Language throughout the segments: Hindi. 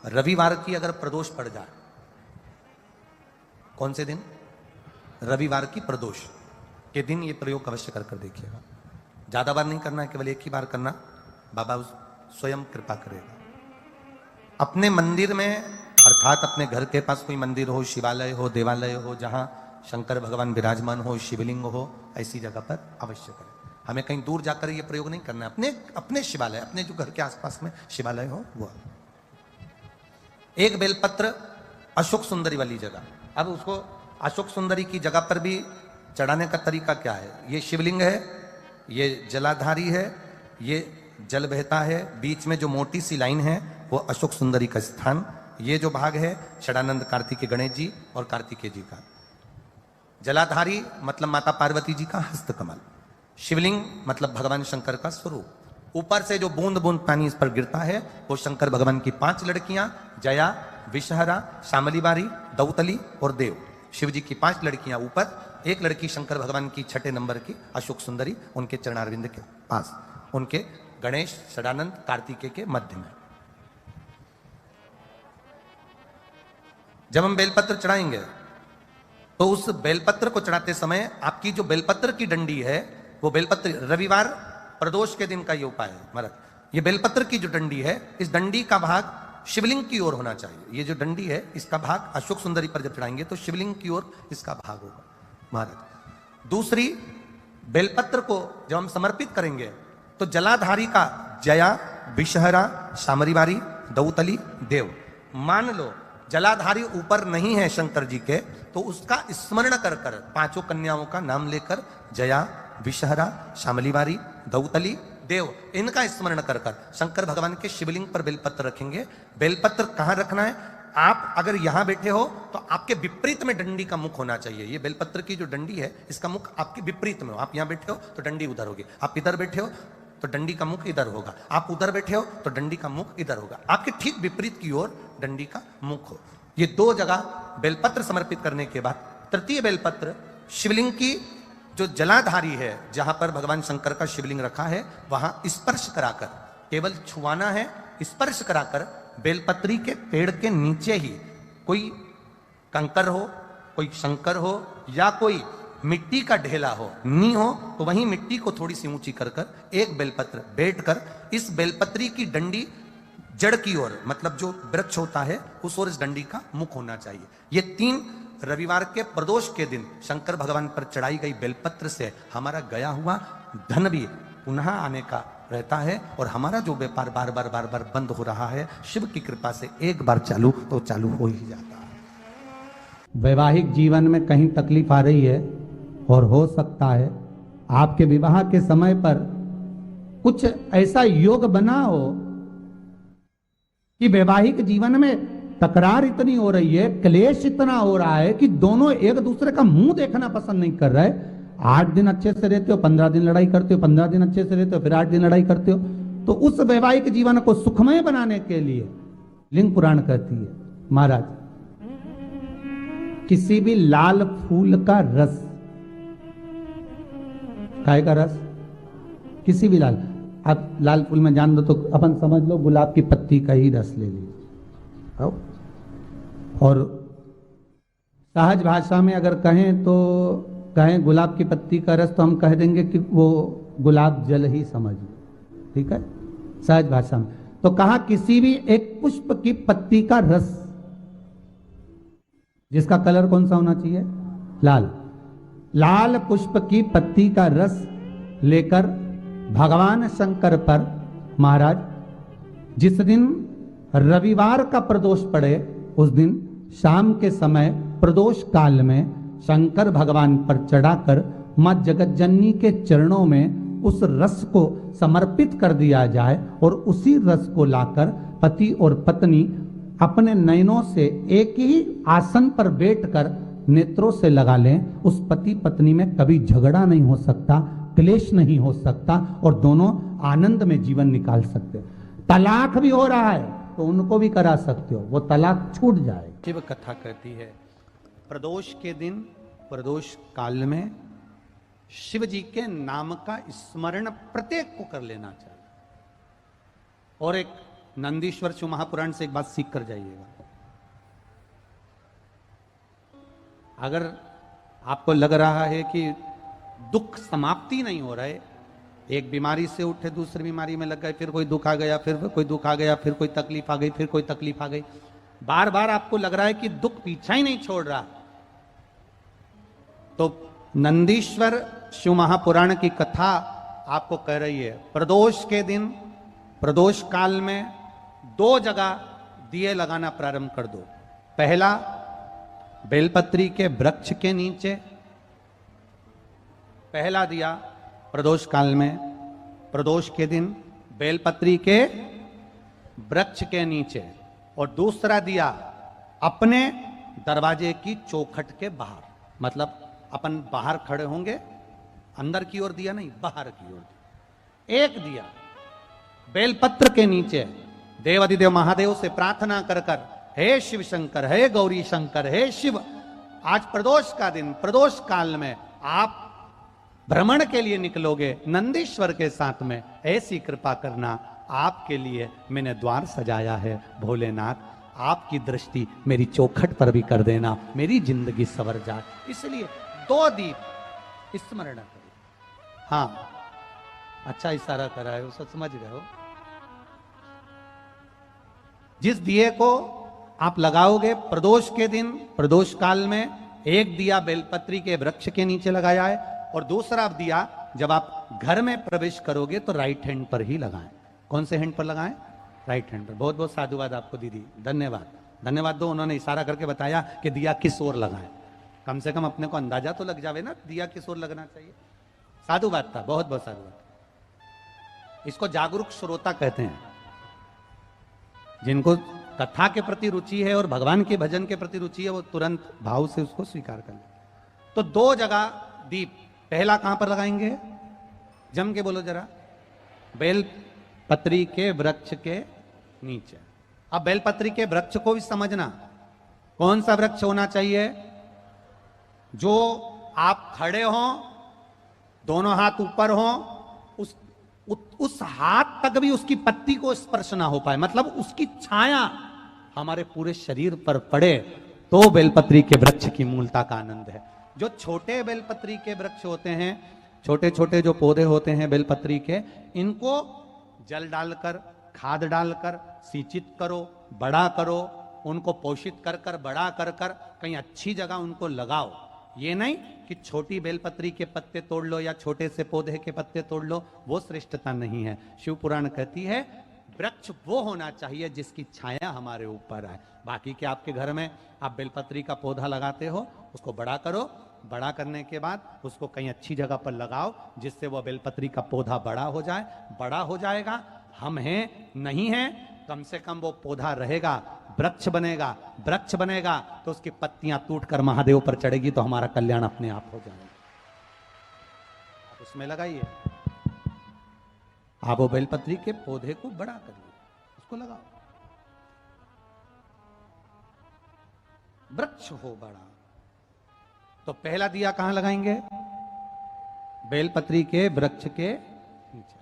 रविवार की अगर प्रदोष पड़ जाए, कौन से दिन? रविवार की प्रदोष के दिन ये प्रयोग अवश्य कर कर देखिएगा। ज्यादा बार नहीं करना है, केवल एक ही बार करना, बाबा स्वयं कृपा करेगा। अपने मंदिर में अर्थात अपने घर के पास कोई मंदिर हो, शिवालय हो, देवालय हो, जहां शंकर भगवान विराजमान हो, शिवलिंग हो, ऐसी जगह पर अवश्य करें। हमें कहीं दूर जाकर ये प्रयोग नहीं करना है, अपने शिवालय, अपने जो घर के आसपास में शिवालय हो वो। एक बेलपत्र अशोक सुंदरी वाली जगह, अब उसको अशोक सुंदरी की जगह पर भी चढ़ाने का तरीका क्या है? ये शिवलिंग है, ये जलाधारी है, ये जल बहता है, बीच में जो मोटी सी लाइन है वो अशोक सुंदरी का स्थान, ये जो भाग है षडानंद कार्तिकेय गणेश जी और कार्तिकेय जी का। जलाधारी मतलब माता पार्वती जी का हस्तकमल, शिवलिंग मतलब भगवान शंकर का स्वरूप। ऊपर से जो बूंद बूंद पानी इस पर गिरता है वो शंकर भगवान की 5 लड़कियां, जया, विषहरा, शामलीबारी, दौतली और देव। शिव जी की 5 लड़कियां ऊपर, एक लड़की शंकर भगवान की 6ठे नंबर की अशोक सुंदरी उनके चरणारविंद के पास, उनके गणेश षडानंद कार्तिकेय के मध्य में। जब हम बेलपत्र चढ़ाएंगे तो उस बेलपत्र को चढ़ाते समय आपकी जो बेलपत्र की डंडी है वो बेलपत्र, रविवार प्रदोष के दिन का ये उपाय है महाराज, ये बेलपत्र की जो डंडी है इस डंडी का भाग शिवलिंग की ओर होना चाहिए। ये जो डंडी है इसका भाग अशोक सुंदरी पर जब चढ़ाएंगे तो शिवलिंग की ओर इसका भाग होगा महाराज। दूसरी, बेलपत्र को जब हम समर्पित करेंगे तो जलाधारी का जया, विषहरा, शामरीबारी, दौतली, देव, मान लो जलाधारी ऊपर नहीं है शंकर जी के तो उसका स्मरण कर कर 5 कन्याओं का नाम लेकर जया, विषहरा, शामलीबारी, दौतली, देव, इनका स्मरण कर कर शंकर भगवान के शिवलिंग पर बेलपत्र रखेंगे। बेलपत्र कहां रखना है? आप अगर यहां बैठे हो तो आपके विपरीत में डंडी का मुख होना चाहिए। ये बेलपत्र की जो डंडी है इसका मुख आपके विपरीत में हो। आप यहां बैठे हो तो डंडी उधर होगी, आप इधर बैठे हो तो डंडी का मुख इधर होगा, आप उधर बैठे हो तो डंडी का मुख इधर होगा, आपके ठीक विपरीत की ओर डंडी का मुख हो। ये 2 जगह बेलपत्र समर्पित करने के बाद तृतीय बेलपत्र शिवलिंग की जो जलाधारी है, जहां पर भगवान शंकर का शिवलिंग रखा है वहां स्पर्श कराकर, केवल छुआना है, स्पर्श कराकर बेलपत्री के पेड़ के नीचे ही कोई कंकर हो, कोई शंकर हो या कोई मिट्टी का ढेला हो, नी हो तो वहीं मिट्टी को थोड़ी सी ऊंची कर कर एक बेलपत्र बैठकर इस बेलपत्री की डंडी जड़ की ओर, मतलब जो वृक्ष होता है उस ओर इस डंडी का मुख होना चाहिए। ये 3 रविवार के प्रदोष के दिन शंकर भगवान पर चढ़ाई गई बेलपत्र से हमारा गया हुआ धन भी पुनः आने का रहता है और हमारा जो व्यापार बार बार बंद हो रहा है शिव की कृपा से एक बार चालू तो चालू हो ही जाता है। वैवाहिक जीवन में कहीं तकलीफ आ रही है और हो सकता है आपके विवाह के समय पर कुछ ऐसा योग बना हो कि वैवाहिक जीवन में तकरार इतनी हो रही है, क्लेश इतना हो रहा है कि दोनों एक दूसरे का मुंह देखना पसंद नहीं कर रहे। 8 दिन अच्छे से रहते हो, 15 दिन लड़ाई करते हो, 15 दिन अच्छे से रहते हो, फिर 8 दिन लड़ाई करते हो। तो उस वैवाहिक जीवन को सुखमय बनाने के लिए लिंग पुराण कहती है महाराज, किसी भी लाल फूल का रस, काय का रस, किसी भी लाल, आप लाल फूल में जान दो तो अपन समझ लो गुलाब की पत्ती का ही रस ले लीजिए। और सहज भाषा में अगर कहें तो कहें गुलाब की पत्ती का रस, तो हम कह देंगे कि वो गुलाब जल ही समझ लो, ठीक है, सहज भाषा में। तो कहा किसी भी एक पुष्प की पत्ती का रस, जिसका कलर कौन सा होना चाहिए? लाल। लाल पुष्प की पत्ती का रस लेकर भगवान शंकर पर महाराज जिस दिन रविवार का प्रदोष पड़े उस दिन शाम के समय प्रदोष काल में शंकर भगवान पर चढ़ाकर मां जगतजननी के चरणों में उस रस को समर्पित कर दिया जाए और उसी रस को लाकर पति और पत्नी अपने नयनों से एक ही आसन पर बैठकर नेत्रों से लगा लें। उस पति पत्नी में कभी झगड़ा नहीं हो सकता, क्लेश नहीं हो सकता और दोनों आनंद में जीवन निकाल सकते। तलाक भी हो रहा है तो उनको भी करा सकते हो, वो तलाक छूट जाए। शिव कथा कहती है प्रदोष के दिन, प्रदोष काल में शिव जी के नाम का स्मरण प्रत्येक को कर लेना चाहिए। और एक नंदीश्वर शिव महापुराण से एक बात सीख कर जाइएगा। अगर आपको लग रहा है कि दुख समाप्ति नहीं हो रहा है, एक बीमारी से उठे दूसरी बीमारी में लग गए, फिर कोई दुख आ गया, फिर कोई दुख आ गया, फिर कोई तकलीफ आ गई, फिर कोई तकलीफ आ गई, बार बार आपको लग रहा है कि दुख पीछा ही नहीं छोड़ रहा, तो नंदीश्वर शिव महापुराण की कथा आपको कह रही है प्रदोष के दिन, प्रदोष काल में 2 जगह दिए लगाना प्रारंभ कर दो। पहला बेलपत्री के वृक्ष के नीचे, पहला दिया प्रदोष काल में, प्रदोष के दिन बेलपत्री के वृक्ष के नीचे, और दूसरा दिया अपने दरवाजे की चौखट के बाहर, मतलब अपन बाहर खड़े होंगे, अंदर की ओर दिया नहीं, बाहर की ओर दिया। एक दिया बेलपत्र के नीचे, देवाधिदेव महादेव से प्रार्थना कर कर, हे शिव शंकर, हे गौरी शंकर, हे शिव, आज प्रदोष का दिन, प्रदोष काल में आप भ्रमण के लिए निकलोगे नंदीश्वर के साथ में, ऐसी कृपा करना, आपके लिए मैंने द्वार सजाया है भोलेनाथ, आपकी दृष्टि मेरी चौखट पर भी कर देना, मेरी जिंदगी संवर जाए। इसलिए 2 दीप स्मरण करो। हाँ, अच्छा इशारा करा है, उसे समझ गए हो। जिस दिए को आप लगाओगे प्रदोष के दिन, प्रदोष काल में, एक दिया बेलपत्री के वृक्ष के नीचे लगाया है, और दूसरा दिया जब आप घर में प्रवेश करोगे तो राइट हैंड पर ही लगाएं। कौन से हैंड पर लगाएं? राइट हैंड पर। बहुत बहुत साधुवाद आपको दीदी, धन्यवाद, धन्यवाद दो, उन्होंने इशारा करके बताया कि दिया किस ओर लगाएं। कम से कम अपने को अंदाजा तो लग जावे ना दिया किस ओर लगना चाहिए। साधुवाद था, बहुत बहुत साधुवाद। इसको जागरूक श्रोता कहते हैं, जिनको कथा के प्रति रुचि है और भगवान के भजन के प्रति रुचि है, वो तुरंत भाव से उसको स्वीकार कर ले। तो 2 जगह दीप, पहला कहां पर लगाएंगे? जम के बोलो जरा। बेलपत्री के वृक्ष के नीचे। अब बेलपत्री के वृक्ष को भी समझना, कौन सा वृक्ष होना चाहिए? जो आप खड़े हो, दोनों हाथ ऊपर हो, उस हाथ तक भी उसकी पत्ती को स्पर्श ना हो पाए, मतलब उसकी छाया हमारे पूरे शरीर पर पड़े, तो बेलपत्री के वृक्ष की मूलता का आनंद है। जो छोटे बेलपत्री के वृक्ष होते हैं, छोटे छोटे जो पौधे होते हैं बेलपत्री के, इनको जल डालकर, खाद डालकर सिंचित करो, बड़ा करो, उनको पोषित कर कर, बड़ा कर कर कहीं अच्छी जगह उनको लगाओ। ये नहीं कि छोटी बेलपत्री के पत्ते तोड़ लो या छोटे से पौधे के पत्ते तोड़ लो, वो श्रेष्ठता नहीं है। शिव पुराण कहती है वृक्ष वो होना चाहिए जिसकी छाया हमारे ऊपर आए। बाकी के आपके घर में आप बेलपत्री का पौधा लगाते हो, उसको बड़ा करो, बड़ा करने के बाद उसको कहीं अच्छी जगह पर लगाओ जिससे वह बेलपत्री का पौधा बड़ा हो जाए। बड़ा हो जाएगा, हम हैं नहीं हैं, कम से कम वो पौधा रहेगा, वृक्ष बनेगा। वृक्ष बनेगा तो उसकी पत्तियां टूटकर महादेव पर चढ़ेगी, तो हमारा कल्याण अपने आप हो जाएगा। आप उसमें लगाइए, आप वो बेलपत्री के पौधे को बड़ा करिए, उसको लगाओ, वृक्ष हो बड़ा। तो पहला दिया कहां लगाएंगे? बेलपत्री के वृक्ष के नीचे।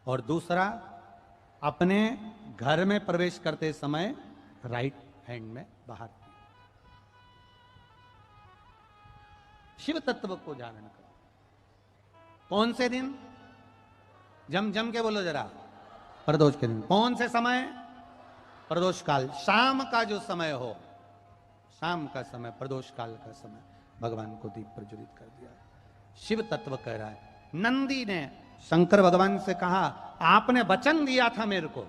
और दूसरा अपने घर में प्रवेश करते समय राइट हैंड में बाहर। शिव तत्व को धारण करो। कौन से दिन? जम जम के बोलो जरा। प्रदोष के दिन। कौन से समय? प्रदोष काल, शाम का जो समय हो, शाम का समय, प्रदोष काल का समय भगवान को दीप प्रज्वलित कर दिया। शिव तत्व कह रहा है। नंदी ने शंकर भगवान से कहा, आपने वचन दिया था मेरे को,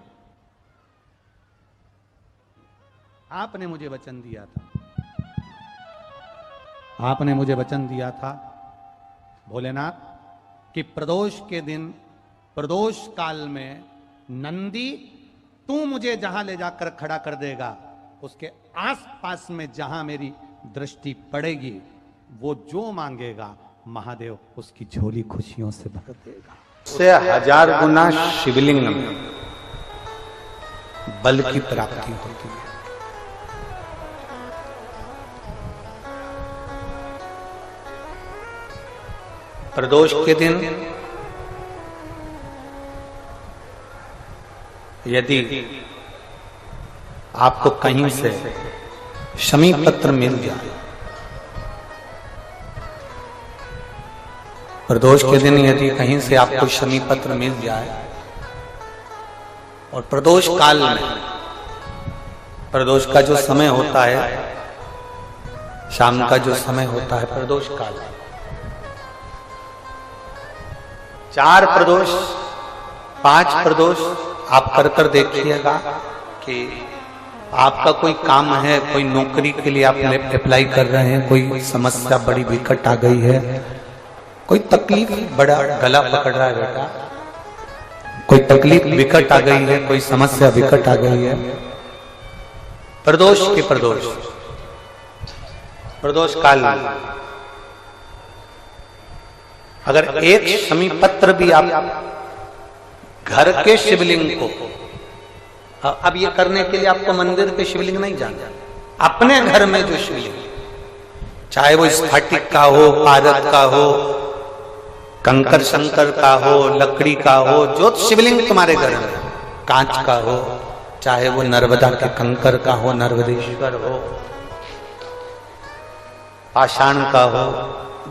आपने मुझे वचन दिया था, आपने मुझे वचन दिया था भोलेनाथ कि प्रदोष के दिन, प्रदोष काल में नंदी तू मुझे जहां ले जाकर खड़ा कर देगा, उसके आसपास में जहां मेरी दृष्टि पड़ेगी, वो जो मांगेगा महादेव उसकी झोली खुशियों से भर देगा। से 1000 गुना शिवलिंग में बल की प्राप्ति होती है। प्रदोष के दिन यदि आपको कहीं से शमी पत्र मिल जाए, प्रदोष के दिन यदि कहीं से आपको शमी पत्र मिल जाए और प्रदोष काल में, प्रदोष का जो समय होता है, शाम का जो समय होता है प्रदोष काल, 4 प्रदोष 5 प्रदोष आप कर देखिएगा कि आपका कोई काम है, कोई नौकरी के लिए आप अप्लाई कर रहे हैं, कोई समस्या बड़ी विकट आ गई है, कोई तकलीफ, बड़ा गला पकड़ रहा है बेटा, कोई तकलीफ विकट आ गई है, कोई समस्या विकट आ गई है, प्रदोष के प्रदोष काल में अगर एक शमी पत्र भी आप घर के शिवलिंग को, अब ये करने के लिए आपको मंदिर के शिवलिंग नहीं जाना, अपने घर में जो शिवलिंग, चाहे वो स्फटिक का हो, पारद का हो, कंकर शंकर का हो, लकड़ी का हो, जो शिवलिंग तुम्हारे घर में, कांच का हो, चाहे वो नर्मदा के कंकर का हो, नर्मदेश्वर हो, पाषाण का हो,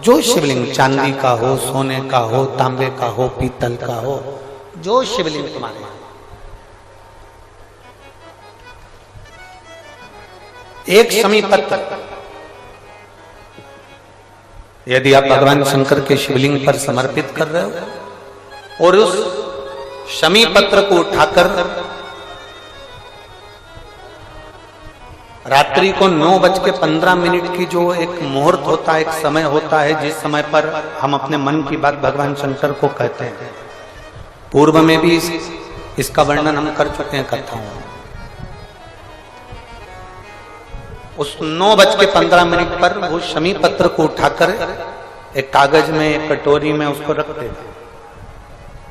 जो शिवलिंग, चांदी का हो, सोने का हो, तांबे का हो, पीतल का हो, जो शिवलिंग तुम्हारे, एक शमी पत्र यदि आप भगवान शंकर के शिवलिंग पर समर्पित कर रहे हो और उस शमी पत्र को उठाकर रात्रि को 9:15 की जो एक मुहूर्त होता है, एक समय होता है, जिस समय पर हम अपने मन की बात भगवान शंकर को कहते हैं, पूर्व में भी इसका वर्णन हम कर चुके हैं कथाओं में, उस 9:15 पर वो शमी पत्र को उठाकर एक कागज में, एक कटोरी में उसको रखते थे।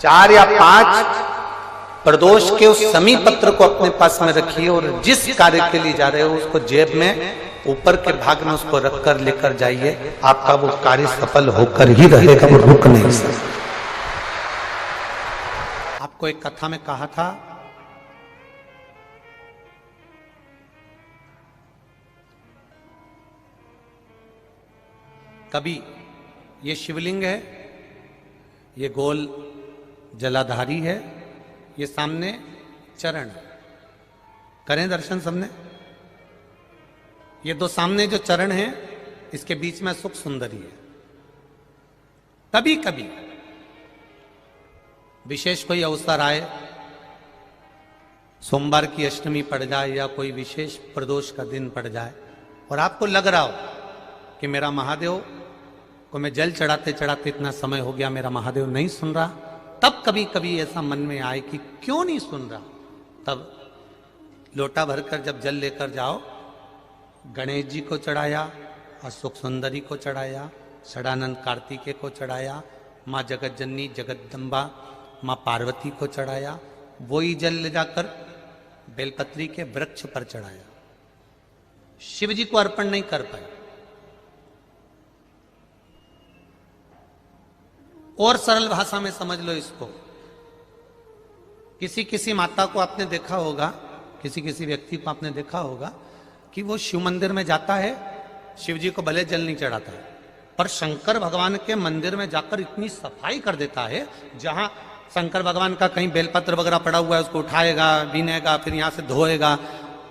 4 या 5 प्रदोष के उस शमी पत्र को अपने पास में रखिए और जिस कार्य के लिए जा रहे हो उसको जेब में ऊपर के भाग में उसको रखकर लेकर जाइए, आपका वो कार्य सफल होकर ही रहेगा, वो रुक नहीं सकता। आपको एक कथा में कहा था, कभी ये शिवलिंग है, ये गोल जलाधारी है, ये सामने चरण है, करें दर्शन सबने, ये 2 सामने जो चरण हैं, इसके बीच में सुख सुंदरी है। कभी कभी विशेष कोई अवसर आए, सोमवार की अष्टमी पड़ जाए या कोई विशेष प्रदोष का दिन पड़ जाए और आपको लग रहा हो कि मेरा महादेव को मैं जल चढ़ाते चढ़ाते इतना समय हो गया, मेरा महादेव नहीं सुन रहा, तब कभी कभी ऐसा मन में आए कि क्यों नहीं सुन रहा, तब लोटा भरकर जब जल लेकर जाओ, गणेश जी को चढ़ाया, अशोक सुंदरी को चढ़ाया, षडानंद कार्तिकेय को चढ़ाया, माँ जगत जननी जगदम्बा माँ पार्वती को चढ़ाया, वही जल ले जाकर बेलपत्री के वृक्ष पर चढ़ाया, शिव जी को अर्पण नहीं कर पाए। और सरल भाषा में समझ लो इसको, किसी माता को आपने देखा होगा, किसी व्यक्ति को आपने देखा होगा कि वो शिव मंदिर में जाता है, शिव जी को भले जल नहीं चढ़ाता है, पर शंकर भगवान के मंदिर में जाकर इतनी सफाई कर देता है, जहां शंकर भगवान का कहीं बेलपत्र वगैरह पड़ा हुआ है उसको उठाएगा, बीनेगा, फिर यहाँ से धोएगा,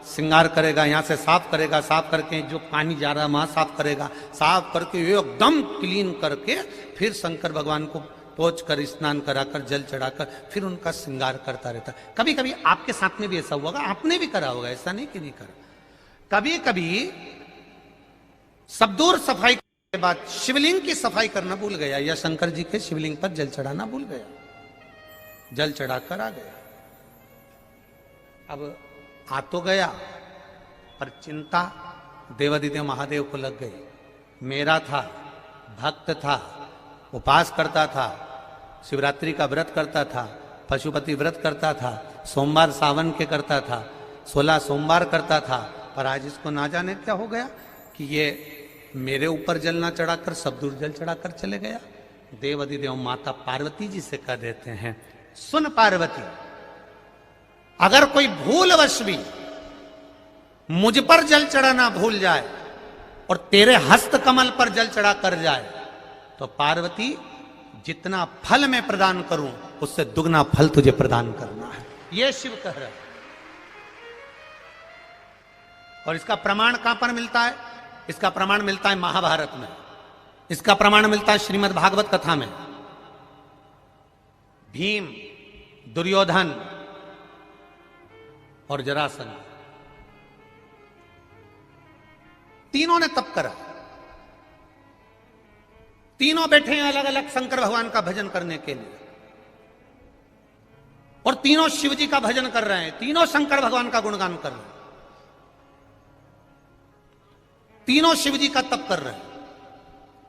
श्रृंगार करेगा, यहाँ से साफ करेगा, साफ करके जो पानी जा रहा है वहां साफ करेगा, साफ करके एकदम क्लीन करके फिर शंकर भगवान को पोंछ कर, स्नान कराकर, जल चढ़ाकर फिर उनका श्रृंगार करता रहता। कभी कभी आपके साथ में भी ऐसा हुआ होगा, आपने भी करा होगा, ऐसा नहीं कि नहीं करा। कभी कभी सब दूर सफाई के बाद शिवलिंग की सफाई करना भूल गया या शंकर जी के शिवलिंग पर जल चढ़ाना भूल गया, जल चढ़ाकर आ गया। अब आ तो गया, पर चिंता देवादिदेव महादेव को लग गई। मेरा था, भक्त था, उपास करता था, शिवरात्रि का व्रत करता था, पशुपति व्रत करता था, सोमवार सावन के करता था, 16 सोमवार करता था, पर आज इसको ना जाने क्या हो गया कि ये मेरे ऊपर जल ना चढ़ाकर सब दूर जल चढ़ाकर चले गया। देवादिदेव माता पार्वती जी से कह देते हैं, सुन पार्वती, अगर कोई भूलवश भी मुझ पर जल चढ़ाना भूल जाए और तेरे हस्त कमल पर जल चढ़ा कर जाए तो पार्वती जितना फल मैं प्रदान करूं उससे दुगना फल तुझे प्रदान करना है, यह शिव कह रहा है। और इसका प्रमाण कहां पर मिलता है? इसका प्रमाण मिलता है महाभारत में, इसका प्रमाण मिलता है श्रीमद् भागवत कथा में। भीम, दुर्योधन और जरासंध तीनों ने तप करा, तीनों बैठे हैं अलग अलग शंकर भगवान का भजन करने के लिए, और तीनों शिव जी का भजन कर रहे हैं, तीनों शंकर भगवान का गुणगान कर रहे हैं, तीनों शिव जी का तप कर रहे हैं।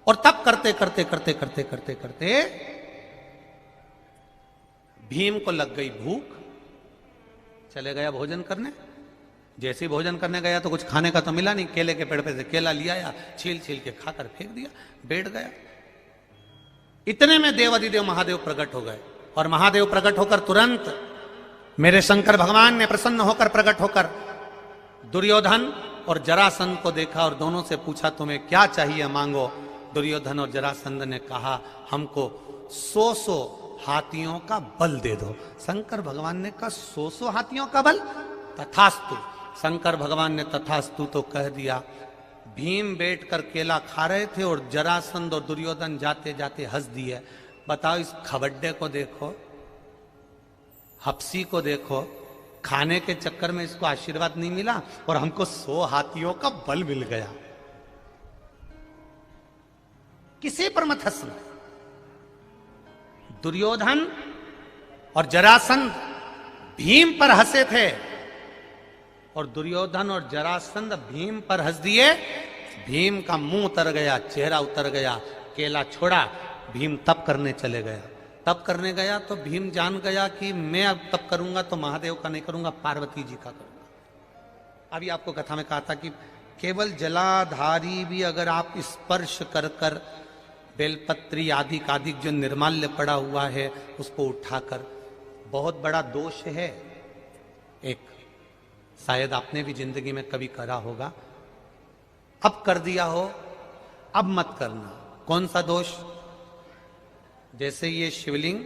और तप करते करते करते करते करते करते भीम को लग गई भूख, चले गया भोजन करने। जैसे ही भोजन करने गया तो कुछ खाने का तो मिला नहीं, केले के पेड़ पे से केला लिया या छील छील के खाकर फेंक दिया, बैठ गया। इतने में देवादिदेव महादेव प्रकट हो गए, और महादेव प्रकट होकर तुरंत मेरे शंकर भगवान ने प्रसन्न होकर प्रकट होकर दुर्योधन और जरासंध को देखा और दोनों से पूछा तुम्हें क्या चाहिए मांगो। दुर्योधन और जरासंध ने कहा हमको 100 हाथियों का बल दे दो। शंकर भगवान ने कहा 100 हाथियों का बल? तथास्तु। शंकर भगवान ने तथास्तु तो कह दिया। भीम बैठकर केला खा रहे थे और जरासंध और दुर्योधन जाते जाते हंस दिए। बताओ इस खबड्डे को देखो, हप्सी को देखो, खाने के चक्कर में इसको आशीर्वाद नहीं मिला और हमको 100 हाथियों का बल मिल गया। किसी पर मत हंसना। दुर्योधन और जरासंध भीम पर हंसे थे और दुर्योधन और जरासंध भीम पर हंस दिए। भीम का मुंह उतर गया, चेहरा उतर गया, केला छोड़ा, भीम तप करने चले गया। तप करने गया तो भीम जान गया कि मैं अब तप करूंगा तो महादेव का नहीं करूंगा, पार्वती जी का करूंगा। अभी आपको कथा में कहा था कि केवल जलाधारी भी अगर आप स्पर्श कर कर बेलपत्री आदि कादिक जो निर्माल्य पड़ा हुआ है उसको उठाकर, बहुत बड़ा दोष है एक, शायद आपने भी जिंदगी में कभी करा होगा, अब कर दिया हो, अब मत करना। कौन सा दोष? जैसे ये शिवलिंग,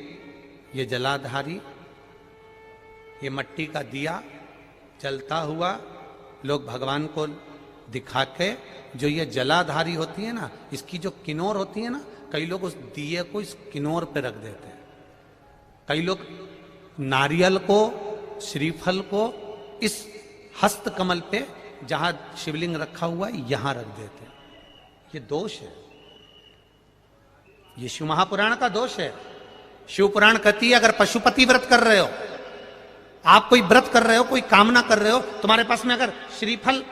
ये जलाधारी, ये मट्टी का दिया जलता हुआ, लोग भगवान को दिखा के, जो ये जलाधारी होती है ना, इसकी जो किनोर होती है ना, कई लोग उस दिए को इस किनोर पे रख देते हैं। कई लोग नारियल को, श्रीफल को इस हस्त कमल पे जहां शिवलिंग रखा हुआ है यहां रख देते हैं। ये दोष है, ये शिव महापुराण का दोष है। शिव पुराण कहती है अगर पशुपति व्रत कर रहे हो, आप कोई व्रत कर रहे हो, कोई कामना कर रहे हो, तुम्हारे पास में अगर श्रीफल,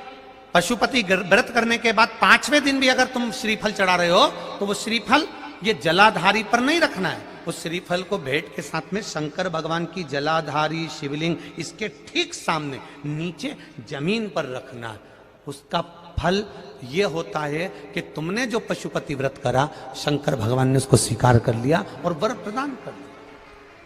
पशुपति व्रत करने के बाद 5वें दिन भी अगर तुम श्रीफल चढ़ा रहे हो तो वो श्रीफल ये जलाधारी पर नहीं रखना है। उस श्रीफल को भेंट के साथ में शंकर भगवान की जलाधारी शिवलिंग इसके ठीक सामने नीचे जमीन पर रखना है। उसका फल ये होता है कि तुमने जो पशुपति व्रत करा, शंकर भगवान ने उसको स्वीकार कर लिया और वर प्रदान कर दिया।